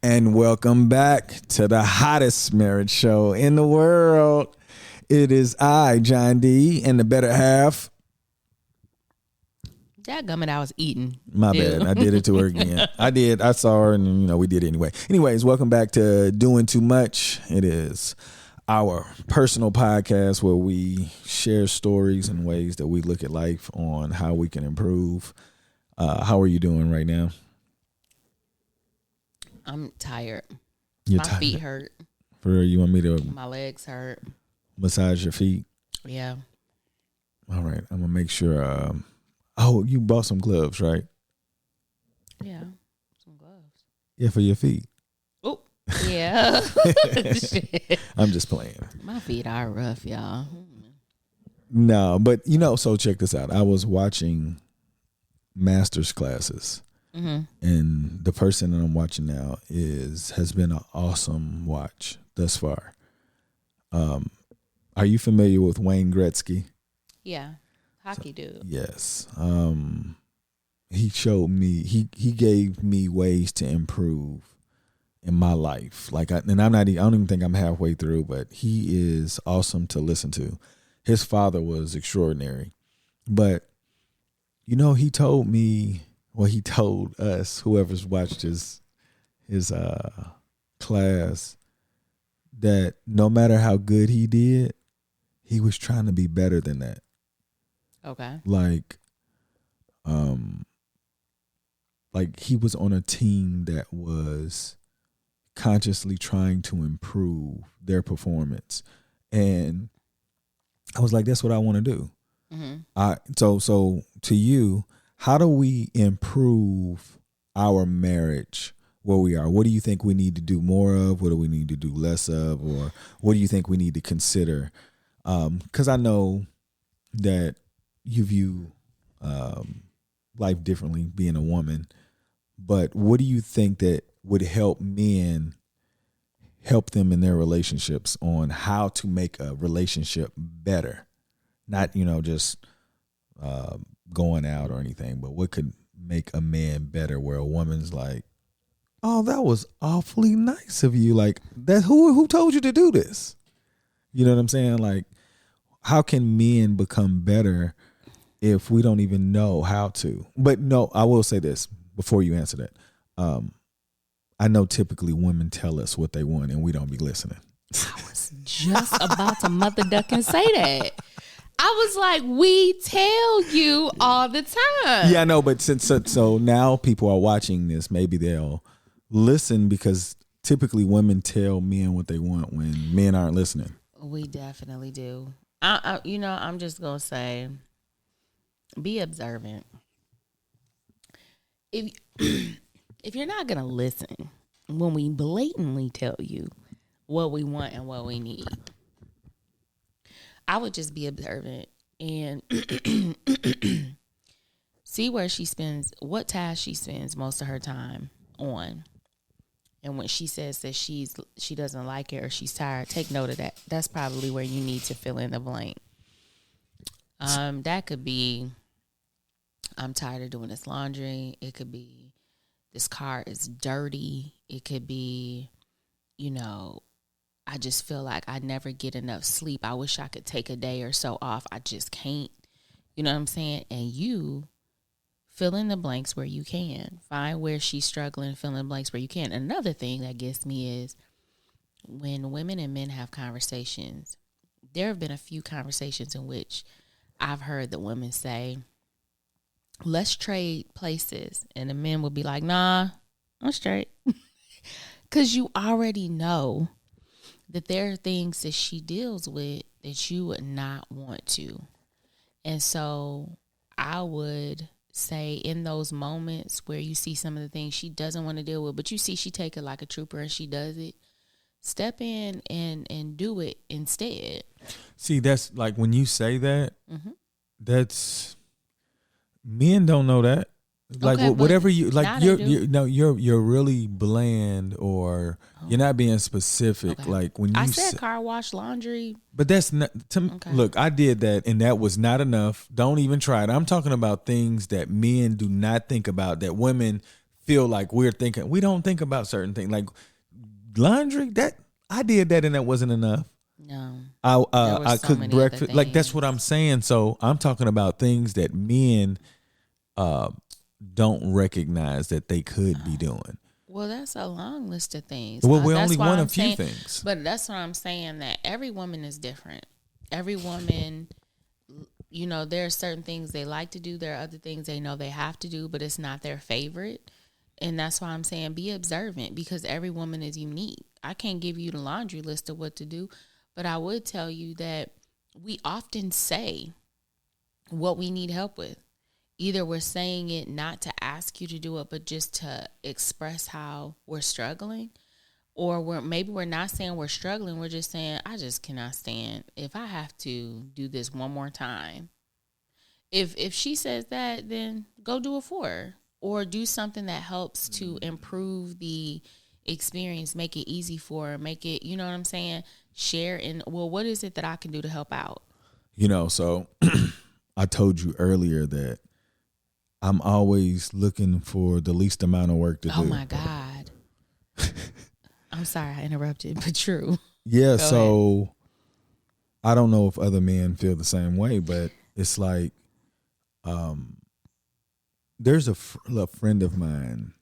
And welcome back to the hottest marriage show in the world. It is I, John D, and the better half. Dadgummit, I was eating. My bad. I did it to her again. I saw her and, we did it anyway. Anyways, welcome back to Doing Too Much. It is our personal podcast where we share stories and ways that we look at life on how we can improve. How are you doing right now? I'm tired. You're My feet hurt. For real, you want me to? My legs hurt. Massage your feet? Yeah. All right. I'm going to make sure. You bought some gloves, right? Yeah. Some gloves. Yeah, for your feet. Oh, yeah. I'm just playing. My feet are rough, y'all. No, but so check this out. I was watching master's classes. Mm-hmm. And the person that I'm watching now has been an awesome watch thus far. Are you familiar with Wayne Gretzky? Yeah, hockey dude. Yes. He showed me. He gave me ways to improve in my life. I don't even think I'm halfway through, but he is awesome to listen to. His father was extraordinary, but he told me. Well, he told us, whoever's watched his class, that no matter how good he did, he was trying to be better than that. Okay. Like he was on a team that was consciously trying to improve their performance. And I was like, that's what I want to do. Mm-hmm. So to you, how do we improve our marriage where we are? What do you think we need to do more of? What do we need to do less of? Or what do you think we need to consider? Because I know that you view life differently being a woman, but what do you think that would help men help them in their relationships on how to make a relationship better? Not, just going out or anything, but what could make a man better where a woman's like, oh, that was awfully nice of you. Like, that who told you to do this? You know what I'm saying? Like, how can men become better if we don't even know how to? But no, I will say this before you answer that. I know typically women tell us what they want and we don't be listening. I was just about to mother duck and say that. I was like, we tell you all the time. Yeah, I know, but so now people are watching this, maybe they'll listen because typically women tell men what they want when men aren't listening. We definitely do. I'm just going to say, be observant. If you're not going to listen when we blatantly tell you what we want and what we need, I would just be observant and see what task she spends most of her time on. And when she says that she doesn't like it or she's tired, take note of that. That's probably where you need to fill in the blank. That could be, I'm tired of doing this laundry. It could be, this car is dirty. It could be, I just feel like I never get enough sleep. I wish I could take a day or so off. I just can't. You know what I'm saying? And you fill in the blanks where you can. Find where she's struggling, fill in the blanks where you can. Another thing that gets me is when women and men have conversations, there have been a few conversations in which I've heard the women say, let's trade places. And the men will be like, nah, I'm straight. Because you already know that there are things that she deals with that you would not want to. And so I would say in those moments where you see some of the things she doesn't want to deal with, but you see she take it like a trooper and she does it, step in and do it instead. See, that's like when you say that, that's, men don't know that. Like okay, whatever you like, you're really bland, or you're not being specific. Okay. Like when you said car wash, laundry, but that's not. Look, I did that, and that was not enough. Don't even try it. I'm talking about things that men do not think about that women feel like we don't think about certain things like laundry. That I did that and that wasn't enough. No, I cooked breakfast. Like that's what I'm saying. So I'm talking about things that men don't recognize that they could be doing. Well, that's a long list of things. Well, we're only one of few things. But that's what I'm saying, that every woman is different. Every woman, you know, there are certain things they like to do. There are other things they know they have to do, but it's not their favorite. And that's why I'm saying be observant, because every woman is unique. I can't give you the laundry list of what to do, but I would tell you that we often say what we need help with. Either we're saying it not to ask you to do it, but just to express how we're struggling. Or we're not saying we're struggling. We're just saying, I just cannot stand if I have to do this one more time. If she says that, then go do it for her. Or do something that helps to improve the experience, make it easy for her, make it, you know what I'm saying? Share in, well, what is it that I can do to help out? You know, so I told you earlier that I'm always looking for the least amount of work to do. Oh my God. I'm sorry I interrupted, but true. Yeah, so I don't know if other men feel the same way, but it's like there's a friend of mine.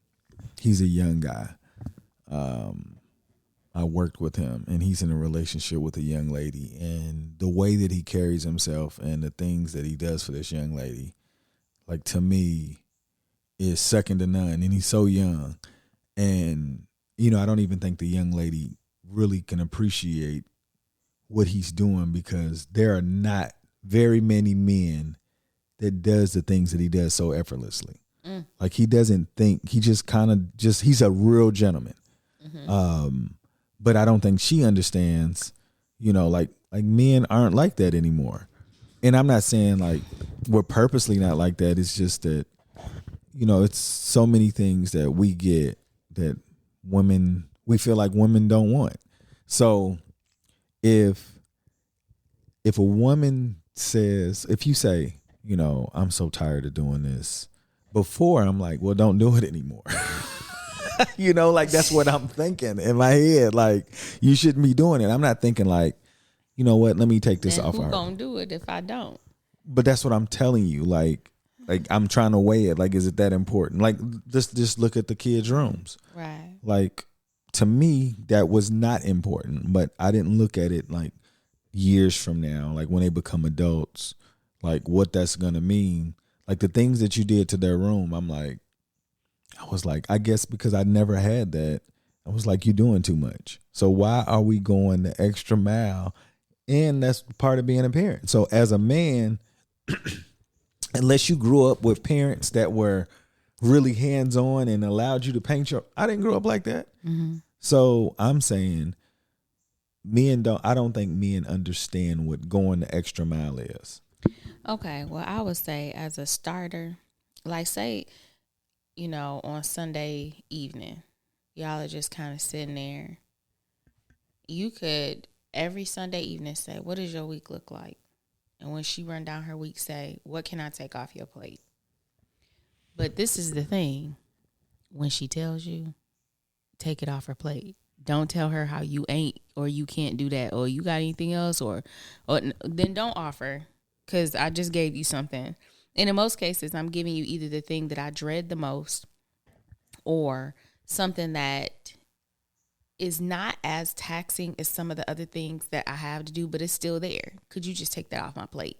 He's a young guy. I worked with him, and he's in a relationship with a young lady. And the way that he carries himself and the things that he does for this young lady, like to me, is second to none. And he's so young. And, you know, I don't even think the young lady really can appreciate what he's doing, because there are not very many men that does the things that he does so effortlessly. Like he doesn't think, he just kind of he's a real gentleman. Mm-hmm. But I don't think she understands, you know, like men aren't like that anymore. And I'm not saying like we're purposely not like that. It's just that, you know, it's so many things that we get that we feel like women don't want. So if a woman says, if you say, you know, I'm so tired of doing this, before I'm like, well, don't do it anymore. You know, like that's what I'm thinking in my head. Like, you shouldn't be doing it. I'm not thinking like, you know what, let me take this off. Who's gonna do it if I don't? But that's what I'm telling you. Like I'm trying to weigh it. Like, is it that important? Like, just look at the kids' rooms. Right. Like, to me, that was not important. But I didn't look at it like years from now, like when they become adults, like what that's gonna mean. Like the things that you did to their room, I was like, I guess because I never had that, I was like, you're doing too much. So why are we going the extra mile? And that's part of being a parent. So as a man, unless you grew up with parents that were really hands-on and allowed you to paint I didn't grow up like that. Mm-hmm. So I'm saying I don't think men understand what going the extra mile is. Okay, well, I would say as a starter, like say, you know, on Sunday evening, y'all are just kind of sitting there. You could every Sunday evening say, what does your week look like? And when she run down her week, say, what can I take off your plate? But this is the thing. When she tells you, take it off her plate. Don't tell her how you ain't or you can't do that or you got anything else or then don't offer, because I just gave you something. And in most cases, I'm giving you either the thing that I dread the most or something that is not as taxing as some of the other things that I have to do, but it's still there. Could you just take that off my plate?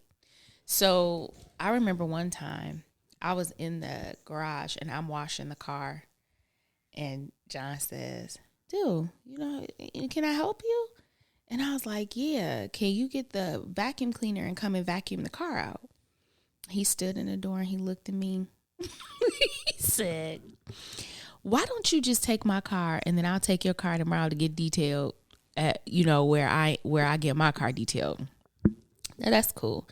So I remember one time I was in the garage and I'm washing the car, and John says, dude, you know, can I help you? And I was like, yeah, can you get the vacuum cleaner and come and vacuum the car out? He stood in the door and he looked at me. He said, why don't you just take my car and then I'll take your car tomorrow to get detailed at, you know, where I get my car detailed. Now that's cool.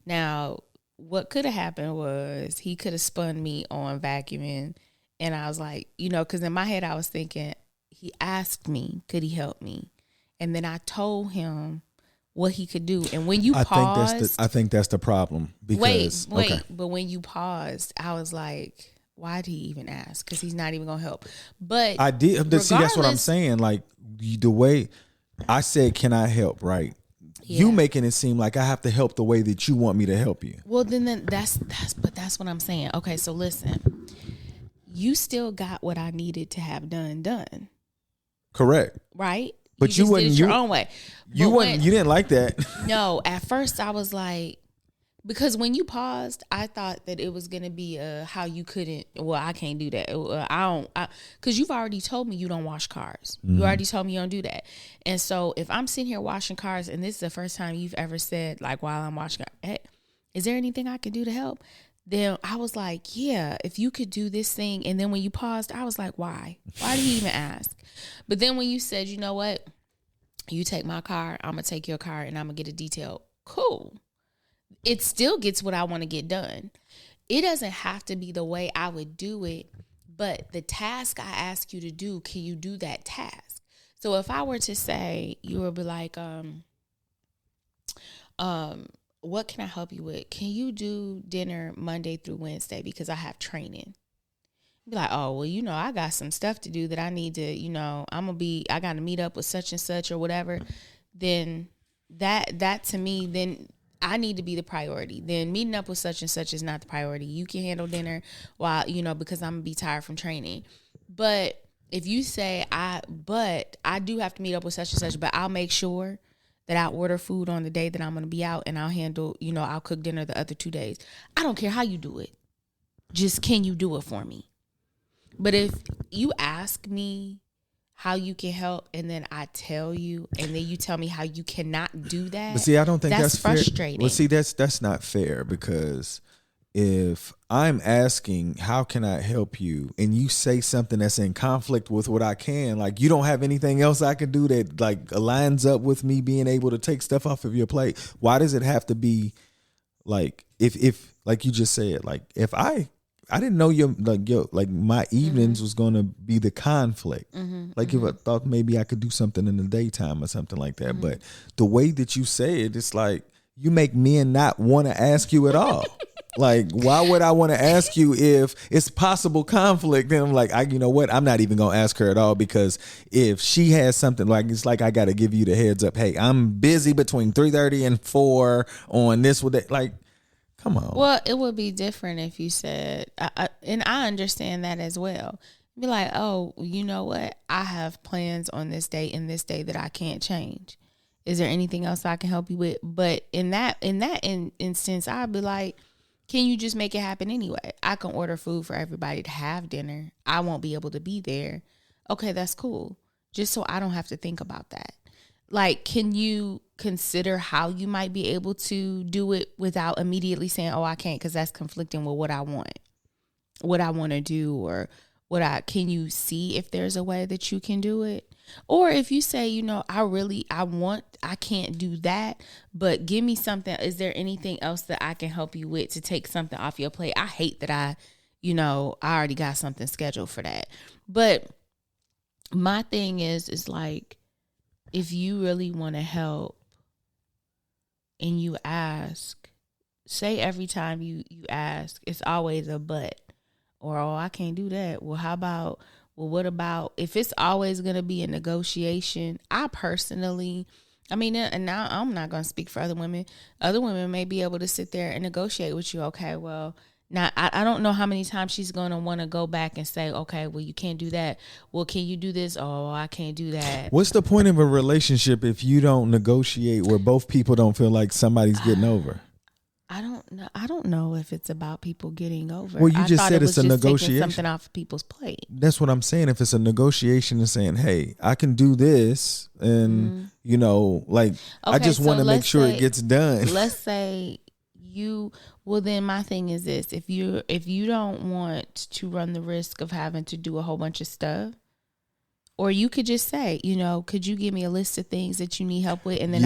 Now, what could have happened was he could have spun me on vacuuming, and I was like, you know, because in my head I was thinking, he asked me, could he help me? And then I told him what he could do. And when you paused, I think that's the problem. Because, wait. Okay. But when you paused, I was like, why'd he even ask? Because he's not even gonna help. But I did. See, that's what I'm saying. Like the way I said, can I help? Right. Yeah. You making it seem like I have to help the way that you want me to help you. Well, then that's what I'm saying. Okay, so listen, you still got what I needed to have done. Correct. Right. But you wouldn't did it your own way. You wouldn't. You didn't like that. No. At first, I was like. Because when you paused, I thought that it was going to be how you couldn't, well, I can't do that. Because you've already told me you don't wash cars. Mm-hmm. You already told me you don't do that. And so if I'm sitting here washing cars and this is the first time you've ever said, like, while I'm washing cars, hey, is there anything I can do to help? Then I was like, yeah, if you could do this thing. And then when you paused, I was like, why? Why did he even ask? But then when you said, you know what? You take my car, I'm going to take your car and I'm going to get a detail. Cool. It still gets what I want to get done. It doesn't have to be the way I would do it, but the task I ask you to do, can you do that task? So if I were to say, you would be like, what can I help you with? Can you do dinner Monday through Wednesday because I have training? Be like, oh, well, I got some stuff to do that I need to, I got to meet up with such and such or whatever. Then that to me, then I need to be the priority. Then meeting up with such and such is not the priority. You can handle dinner while, because I'm going to be tired from training. But if you say, I do have to meet up with such and such, but I'll make sure that I order food on the day that I'm going to be out and I'll handle, I'll cook dinner the other 2 days. I don't care how you do it. Just can you do it for me? But if you ask me how you can help and then I tell you and then you tell me how you cannot do that. But see, I don't think that's frustrating. Fair. Well, see, that's not fair because if I'm asking how can I help you and you say something that's in conflict with what I can, like you don't have anything else I can do that like aligns up with me being able to take stuff off of your plate. Why does it have to be like if like you just said, like if I didn't know my evenings was gonna be the conflict. Like if I thought maybe I could do something in the daytime or something like that. But the way that you say it, it's like you make men not want to ask you at all. Like, why would I want to ask you if it's possible conflict? Then I'm like, you know what? I'm not even gonna ask her at all because if she has something like it's like I got to give you the heads up. Hey, I'm busy between 3:30 and 4 on this with that. Like. Come on. Well, it would be different if you said, and I understand that as well. Be like, oh, you know what? I have plans on this day and this day that I can't change. Is there anything else I can help you with? But in that instance, I'd be like, can you just make it happen anyway? I can order food for everybody to have dinner. I won't be able to be there. Okay, that's cool. Just so I don't have to think about that. Like, can you consider how you might be able to do it without immediately saying, oh, I can't because that's conflicting with what I want to do or can you see if there's a way that you can do it? Or if you say, I can't do that, but give me something. Is there anything else that I can help you with to take something off your plate? I hate that I already got something scheduled for that. But my thing is like, if you really want to help and you ask, say every time you ask, it's always a but or, oh, I can't do that. Well, what about if it's always going to be a negotiation? I personally, and now I'm not going to speak for other women. Other women may be able to sit there and negotiate with you. Okay, well, now, I don't know how many times she's going to want to go back and say, okay, well, you can't do that. Well, can you do this? Oh, I can't do that. What's the point of a relationship if you don't negotiate where both people don't feel like somebody's getting over? I don't know if it's about people getting over. Well, you just said it's a negotiation. Something off people's plate. That's what I'm saying. If it's a negotiation and saying, hey, I can do this and, I just want to make sure it gets done. Let's say well, then my thing is this. If you don't want to run the risk of having to do a whole bunch of stuff, or you could just say, could you give me a list of things that you need help with? And then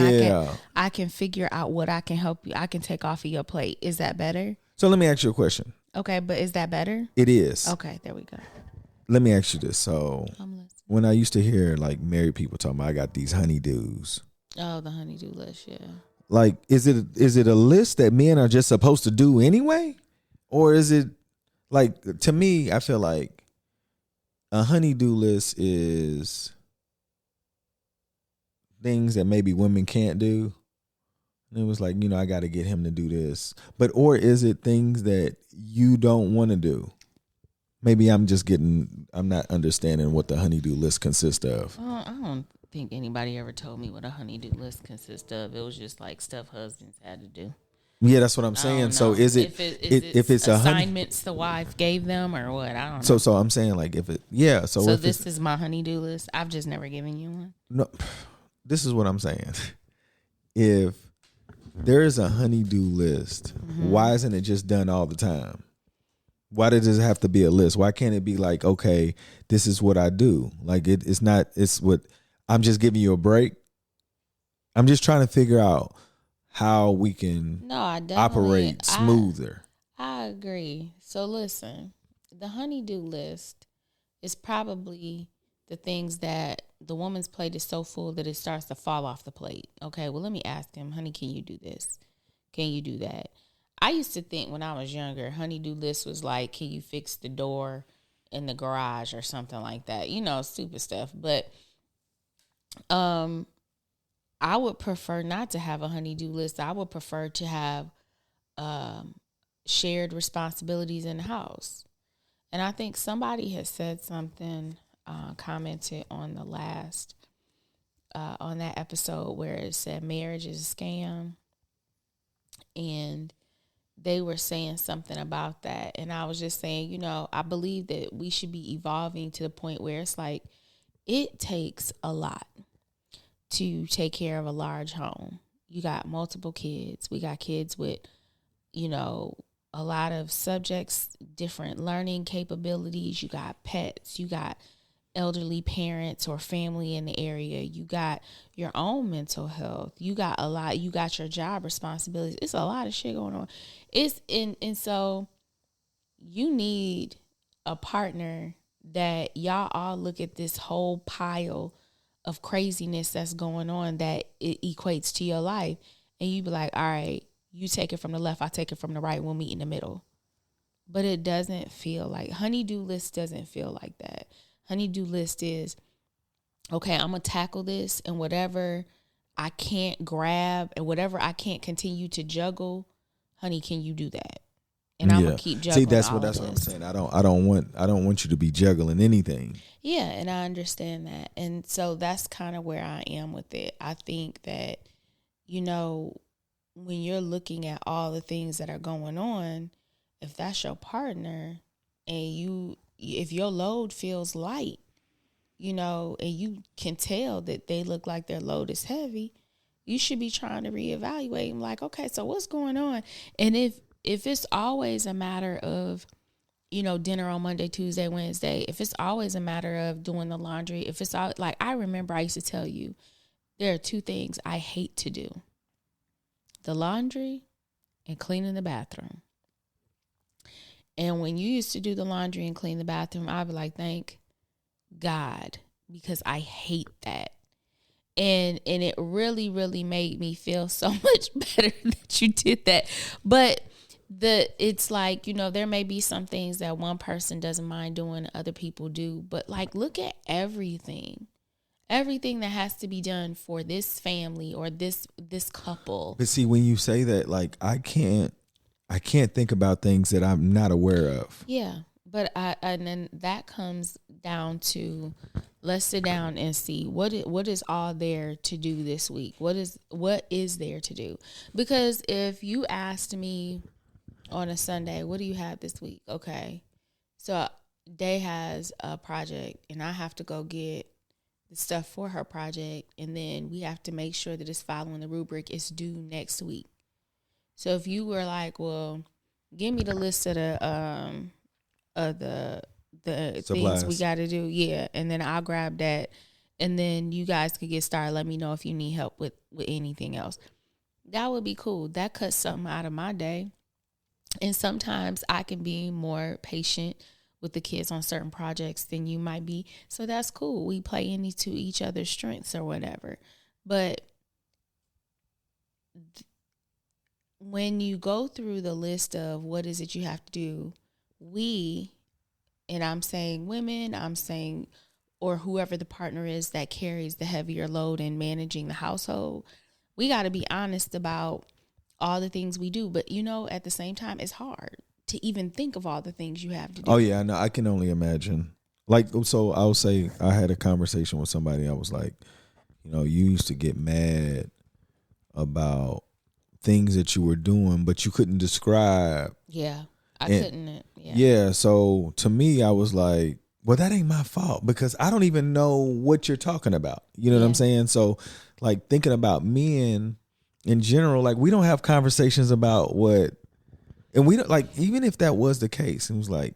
I can figure out what I can help you. I can take off of your plate. Is that better? So let me ask you a question. Okay, but is that better? It is. Okay, there we go. Let me ask you this. So when I used to hear like married people talking about I got these honeydews. Oh, the honeydew list, yeah. Like, is it a list that men are just supposed to do anyway? Or is it Like, to me, I feel like a honey-do list is things that maybe women can't do. And it was like, I got to get him to do this. Or is it things that you don't want to do? Maybe I'm not understanding what the honey-do list consists of. I don't think anybody ever told me what a honey-do list consists of. It was just like stuff husbands had to do. Yeah, that's what I'm saying. So is it if it's assignments the wife gave them or what? I don't So know. so I'm saying like if it So this is my honey-do list. I've just never given you one. No, this is what I'm saying. If there is a honey-do list, why isn't it just done all the time? Why does it have to be a list? Why can't it be like, okay, this is what I do? Like it's not. It's what I'm just giving you a break. I'm just trying to figure out how we can operate smoother. I agree. So listen, the honey-do list is probably the things that the woman's plate is so full that it starts to fall off the plate. Okay, well, let me ask him, honey, can you do this? Can you do that? I used to think when I was younger, honey-do list was like, can you fix the door in the garage or something like that? Stupid stuff. But I would prefer not to have a honey-do list. I would prefer to have shared responsibilities in the house. And I think somebody has said something, commented on the last, on that episode where it said marriage is a scam. And they were saying something about that. And I was just saying, I believe that we should be evolving to the point where it's like, it takes a lot to take care of a large home. You got multiple kids. We got kids with, a lot of subjects, different learning capabilities. You got pets. You got elderly parents or family in the area. You got your own mental health. You got a lot. You got your job responsibilities. It's a lot of shit going on. And so you need a partner that y'all all look at this whole pile of craziness that's going on that it equates to your life, and you be like, all right, you take it from the left, I take it from the right, we'll meet in the middle. But it doesn't feel like honey-do list doesn't feel like that. Honey-do list is, okay, I'm gonna tackle this, and whatever I can't grab and whatever I can't continue to juggle, honey, can you do that? And I'm gonna keep juggling. See, that's what I'm saying. I don't want you to be juggling anything. Yeah, and I understand that. And so that's kind of where I am with it. I think that, when you're looking at all the things that are going on, if that's your partner and if your load feels light, and you can tell that they look like their load is heavy, you should be trying to reevaluate and like, okay, so what's going on? And if it's always a matter of, dinner on Monday, Tuesday, Wednesday, if it's always a matter of doing the laundry, if it's all like, I remember I used to tell you, there are two things I hate to do: the laundry and cleaning the bathroom. And when you used to do the laundry and clean the bathroom, I'd be like, thank God, because I hate that. And it really, really made me feel so much better that you did that. But it's like, there may be some things that one person doesn't mind doing, other people do. But like, look at everything that has to be done for this family or this couple. But see, when you say that, like, I can't think about things that I'm not aware of. Yeah. But and then that comes down to, let's sit down and see what is all there to do this week. What is there to do? Because if you asked me on a Sunday, what do you have this week? Okay, so Day has a project, and I have to go get the stuff for her project, and then we have to make sure that it's following the rubric. It's due next week. So if you were like, well, give me the list of the things we got to do, yeah, and then I'll grab that, and then you guys could get started. Let me know if you need help with anything else. That would be cool. That cuts something out of my day. And sometimes I can be more patient with the kids on certain projects than you might be. So that's cool. We play into each other's strengths or whatever. But when you go through the list of what is it you have to do and I'm saying women, I'm saying, or whoever the partner is that carries the heavier load in managing the household, we got to be honest about all the things we do. But, at the same time, it's hard to even think of all the things you have to do. Oh, yeah, no, I can only imagine. Like, so I'll say I had a conversation with somebody. I was like, you used to get mad about things that you were doing, but you couldn't describe. Yeah, I couldn't. Yeah, so to me, I was like, well, that ain't my fault because I don't even know what you're talking about. You know what I'm saying? So, like, thinking about men in general, like, we don't have conversations about what, and we don't, like, even if that was the case, it was like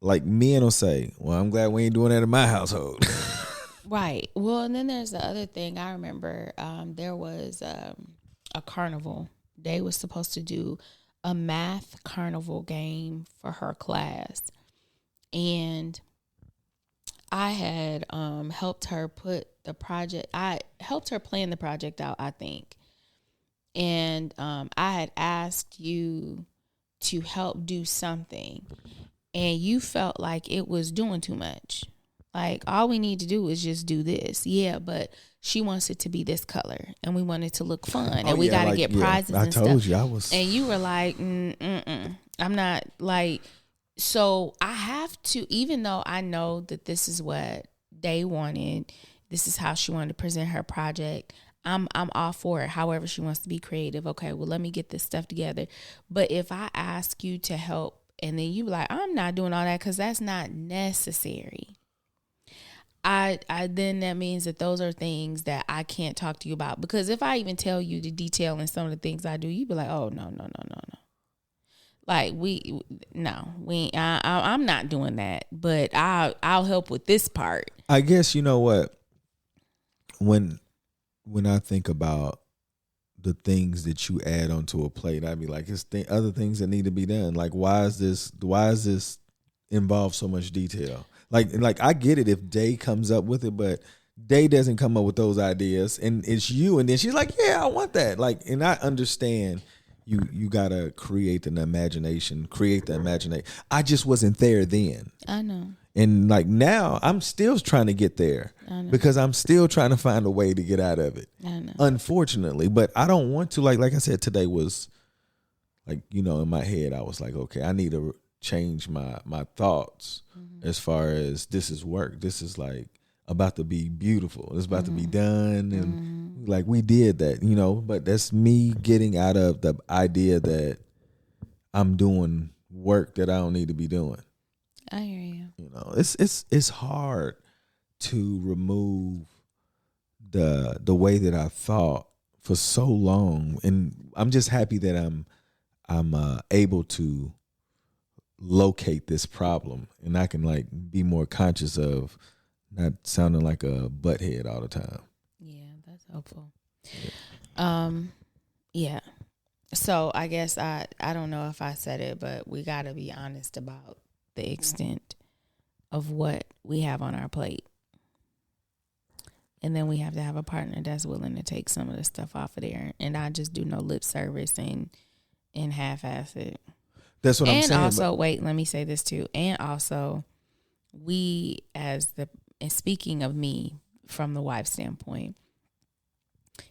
men will say, well, I'm glad we ain't doing that in my household. Right. Well, and then there's the other thing. I remember there was a carnival. They was supposed to do a math carnival game for her class. And I had helped her helped her plan the project out, I think. And I had asked you to help do something. And you felt like it was doing too much. Like, all we need to do is just do this. Yeah, but she wants it to be this color. And we want it to look fun. And we got to get prizes and stuff. I told you I was. And you were like, I'm not like. So I have to, even though I know that this is what they wanted, this is how she wanted to present her project, I'm all for it. However she wants to be creative. Okay, well, let me get this stuff together. But if I ask you to help and then you be like, I'm not doing all that because that's not necessary. I then that means that those are things that I can't talk to you about, because if I even tell you the detail in some of the things I do, you'd be like, oh, no. Like I'm not doing that, but I'll help with this part. I guess, you know what, when I think about the things that you add onto a plate, I'd be like, it's other things that need to be done. Like, why is this involve so much detail? Like I get it if Day comes up with it, but Day doesn't come up with those ideas, and it's you. And then she's like, yeah, I want that. Like, and I understand you gotta create the imagination. I just wasn't there then. I know. And like now, I'm still trying to get there because I'm still trying to find a way to get out of it. I know. Unfortunately, but I don't want to. Like I said, today was like, in my head, I was like, okay, I need to change my thoughts as far as this is work. This is like about to be beautiful. It's about to be done. And like we did that, but that's me getting out of the idea that I'm doing work that I don't need to be doing. I hear you. It's hard to remove the way that I thought for so long. And I'm just happy that I'm able to locate this problem, and I can like be more conscious of not sounding like a butthead all the time. Yeah, that's helpful. Yeah. So I guess I don't know if I said it, but we got to be honest about the extent of what we have on our plate. And then we have to have a partner that's willing to take some of the stuff off of there and not just do no lip service and half-ass it. That's what I'm saying. And also, wait, let me say this too. And also, and speaking of me from the wife standpoint,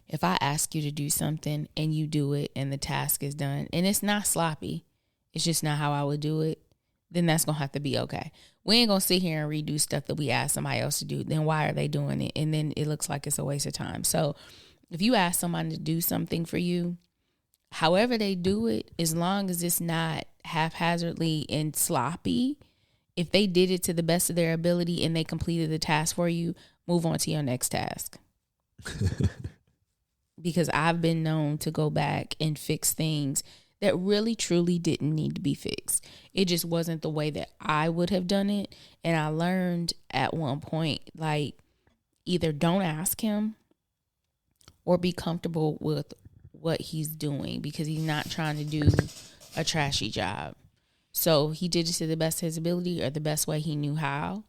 if I ask you to do something and you do it and the task is done and it's not sloppy, it's just not how I would do it, then that's going to have to be okay. We ain't going to sit here and redo stuff that we asked somebody else to do. Then why are they doing it? And then it looks like it's a waste of time. So if you ask somebody to do something for you, however they do it, as long as it's not haphazardly and sloppy, if they did it to the best of their ability and they completed the task for you, move on to your next task. Because I've been known to go back and fix things that really, truly didn't need to be fixed. It just wasn't the way that I would have done it. And I learned at one point, like, either don't ask him or be comfortable with what he's doing, because he's not trying to do a trashy job. So he did it to the best of his ability or the best way he knew how.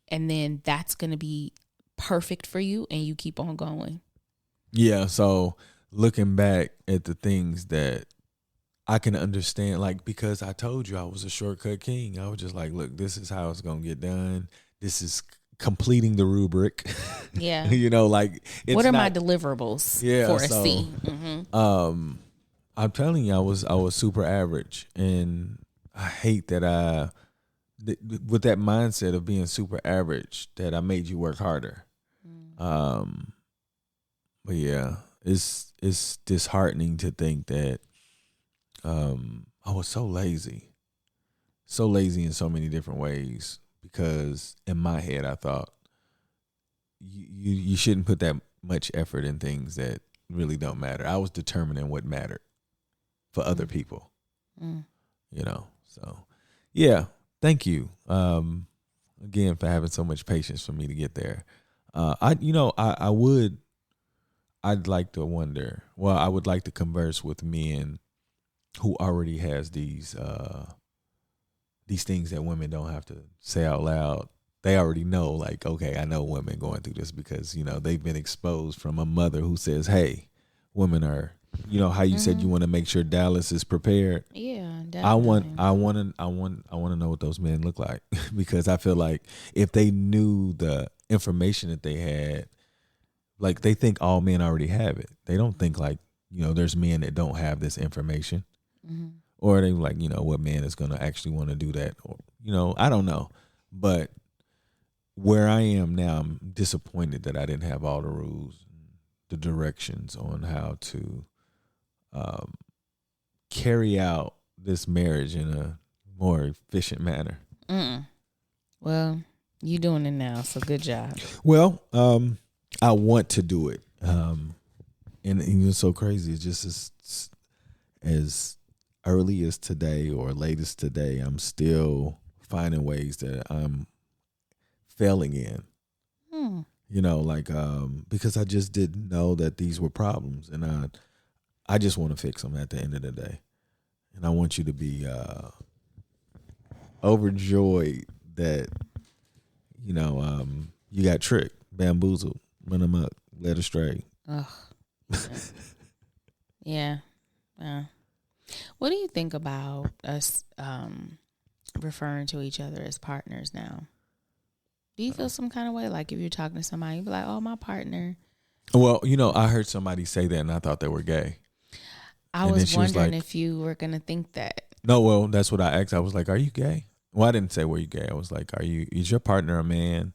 And then that's going to be perfect for you and you keep on going. Yeah. So looking back at the things that I can understand, like, because I told you I was a shortcut king. I was just like, look, this is how it's gonna get done. This is completing the rubric. Yeah. You know, like What it's are my not. deliverables Yeah, for a so C? Mm-hmm. I'm telling you, I was super average, and I hate that with that mindset of being super average that I made you work harder. Um, but yeah, it's disheartening to think that I was so lazy in so many different ways, because in my head I thought you shouldn't put that much effort in things that really don't matter. I was determining what mattered for other people, Mm. you know. So yeah, thank you again for having so much patience for me to get there. I'd like to wonder. Well, I would like to converse with men who already has these things that women don't have to say out loud. They already know, like, okay, I know women going through this because, you know, they've been exposed from a mother who says, hey, women are, you know, how you said you want to make sure Dallas is prepared. Yeah, I want definitely. to know what those men look like because I feel like if they knew the information that they had, like they think all men already have it. They don't think like, you know, there's men that don't have this information. Mm-hmm. Or they like, you know, what man is going to actually want to do that? Or, you know, I don't know. But where I am now, I'm disappointed that I didn't have all the rules, the directions on how to um, carry out this marriage in a more efficient manner. Mm. Well, you doing it now, so good job. Well, I want to do it. And it's so crazy. It's just as early as today or late as today, I'm still finding ways that I'm failing in. You know, like because I just didn't know that these were problems, and I just want to fix them at the end of the day. And I want you to be overjoyed that you got tricked, bamboozled, run amok, led astray. Ugh. Yeah. What do you think about us referring to each other as partners now? Do you feel some kind of way? Like if you're talking to somebody, you be like, oh, my partner. Well, you know, I heard somebody say that and I thought they were gay. I And then was she was wondering like, if you were going to think that. no, well, that's what I asked. I was like, are you gay? Well, I didn't say, were you gay? I was like, is your partner a man?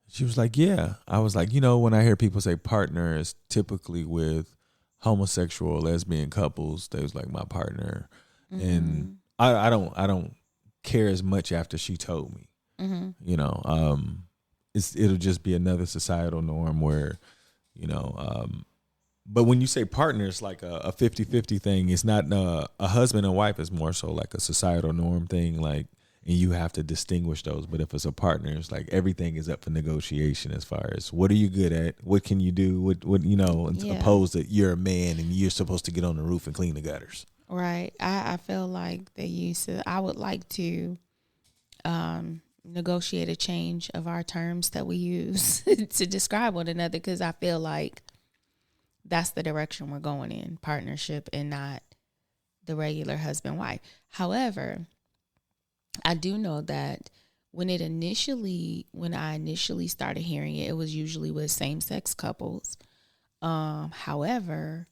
She was like, yeah. I was like, you know, when I hear people say partner, it's typically with homosexual or lesbian couples. They was like, my partner. And I don't care as much after she told me. You know, it'll just be another societal norm where, you know, but when you say partner, it's like a 50-50 thing. It's not a husband and wife. It's more so like a societal norm thing. Like, and you have to distinguish those. But if it's a partner, it's like everything is up for negotiation as far as what are you good at? What can you do? What you know, opposed to you're a man and you're supposed to get on the roof and clean the gutters. Right. I feel like they used to, I would like to negotiate a change of our terms that we use to describe one another, because I feel like that's the direction we're going in, partnership and not the regular husband wife. However, I do know that when I initially started hearing it, it was usually with same sex couples. However,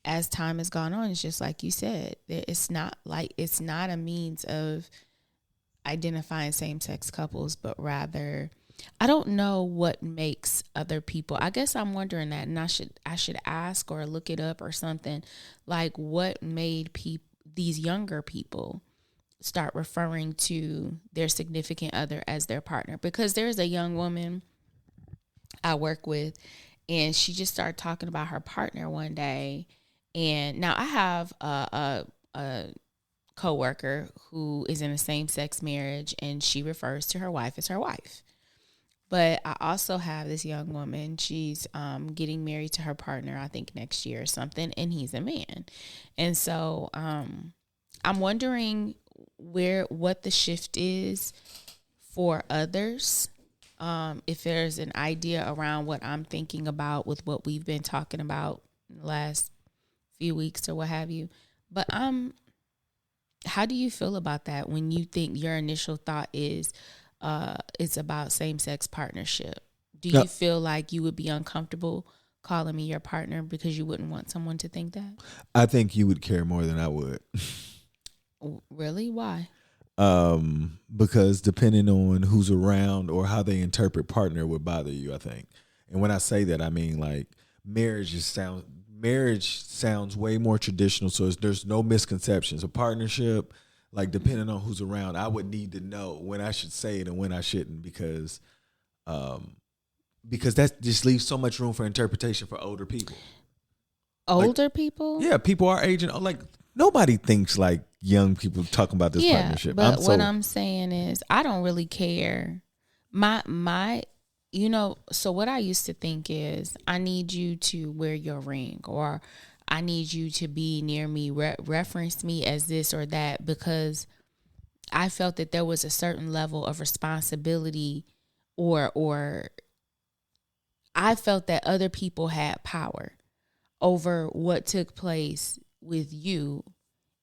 as time has gone on, it's just like you said, it's not a means of identifying same sex couples, but rather, I don't know what makes other people. I guess I'm wondering that, and I should ask or look it up or something. Like, what made these younger people start referring to their significant other as their partner? Because there's a young woman I work with, and she just started talking about her partner one day. And now I have a coworker who is in a same sex marriage, and she refers to her wife as her wife. But I also have this young woman. She's getting married to her partner, I think next year or something, and he's a man. And so I'm wondering what the shift is for others. If there's an idea around what I'm thinking about with what we've been talking about in the last few weeks or what have you. But how do you feel about that when you think your initial thought is it's about same-sex partnership? Do you feel like you would be uncomfortable calling me your partner because you wouldn't want someone to think that? I think you would care more than I would. Really? Why? Because depending on who's around or how they interpret partner would bother you, I think. And when I say that, I mean like marriage sounds way more traditional. So there's no misconceptions. A partnership, like depending on who's around, I would need to know when I should say it and when I shouldn't because that just leaves so much room for interpretation for older people. Older people? Yeah, people our age and like nobody thinks like young people talking about this partnership. But what I'm saying is I don't really care. So what I used to think is I need you to wear your ring or I need you to be near me, reference me as this or that because I felt that there was a certain level of responsibility or I felt that other people had power over what took place with you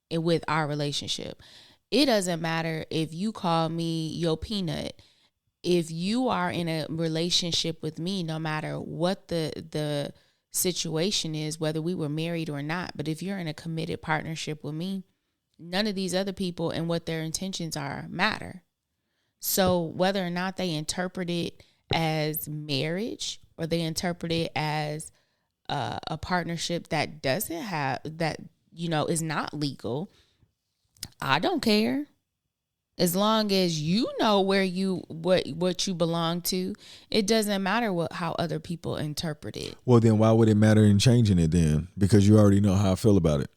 and with our relationship. It doesn't matter if you call me your peanut. If you are in a relationship with me, no matter what the situation is, whether we were married or not, but if you're in a committed partnership with me, none of these other people and what their intentions are matter. So whether or not they interpret it as marriage or they interpret it as a partnership that doesn't have that, is not legal, I don't care. As long as you know where what you belong to, it doesn't matter how other people interpret it. Well, then why would it matter in changing it then? Because you already know how I feel about it.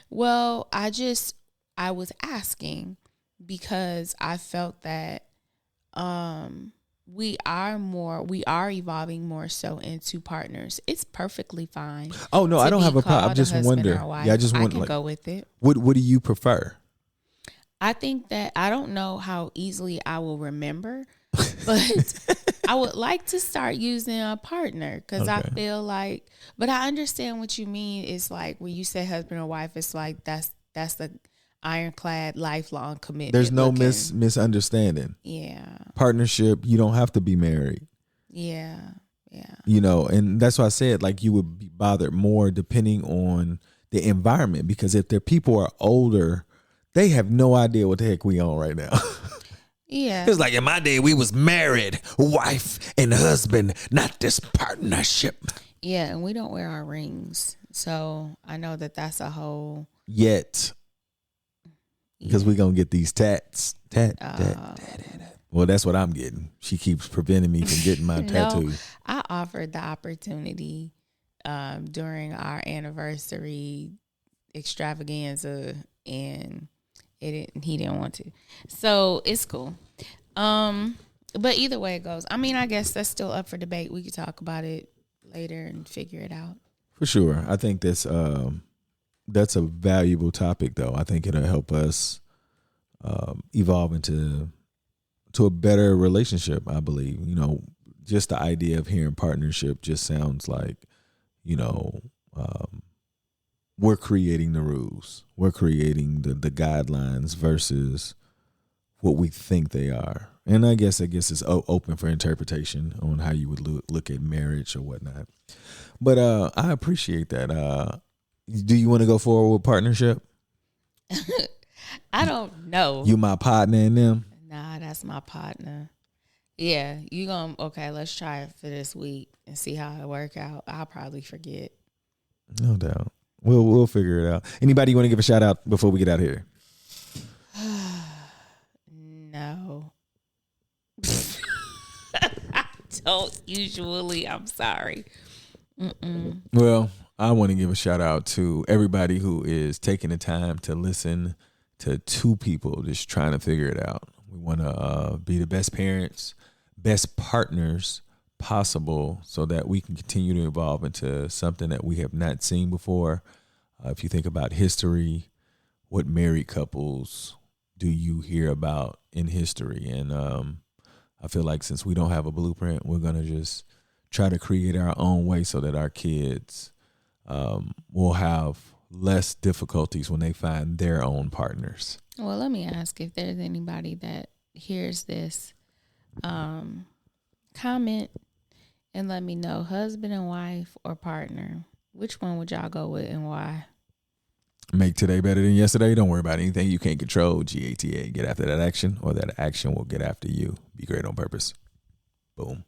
Well, I was asking because I felt that we are evolving more so into partners. It's perfectly fine. Oh no, I don't have a problem. I just wonder. Yeah, I can go with it. What do you prefer? I think that I don't know how easily I will remember, but I would like to start using a partner because I feel like, but I understand what you mean. It's like when you say husband or wife, it's like that's the ironclad lifelong commitment. There's no misunderstanding. Yeah. Partnership, you don't have to be married. Yeah. Yeah. And that's why I said like you would be bothered more depending on the environment because if their people are older, they have no idea what the heck we on right now. Yeah. It's like in my day, we was married, wife and husband, not this partnership. Yeah, and we don't wear our rings. So I know that that's a whole... Yet. Because we going to get these tats. Tat. Well, that's what I'm getting. She keeps preventing me from getting my tattoo. I offered the opportunity during our anniversary extravaganza and... he didn't want to. So it's cool. But either way it goes, I mean, I guess that's still up for debate. We could talk about it later and figure it out. For sure. I think that's a valuable topic though. I think it'll help us evolve into a better relationship, I believe. Just the idea of hearing partnership just sounds like, we're creating the rules. We're creating the guidelines versus what we think they are. And I guess it's open for interpretation on how you would look at marriage or whatnot. But I appreciate that. Do you want to go forward with partnership? I don't know. You my partner in them? Nah, that's my partner. Yeah, okay, let's try it for this week and see how it work out. I'll probably forget. No doubt. We'll figure it out. Anybody you want to give a shout out before we get out of here? No. I don't usually. I'm sorry. Well, I want to give a shout out to everybody who is taking the time to listen to two people just trying to figure it out. We want to be the best parents, best partners possible so that we can continue to evolve into something that we have not seen before. If you think about history, what married couples do you hear about in history? And I feel like since we don't have a blueprint, we're going to just try to create our own way so that our kids will have less difficulties when they find their own partners. Well, let me ask if there's anybody that hears this, comment and let me know, husband and wife or partner, which one would y'all go with and why? Make today better than yesterday. Don't worry about anything you can't control. GATA. Get after that action, or that action will get after you. Be great on purpose. Boom.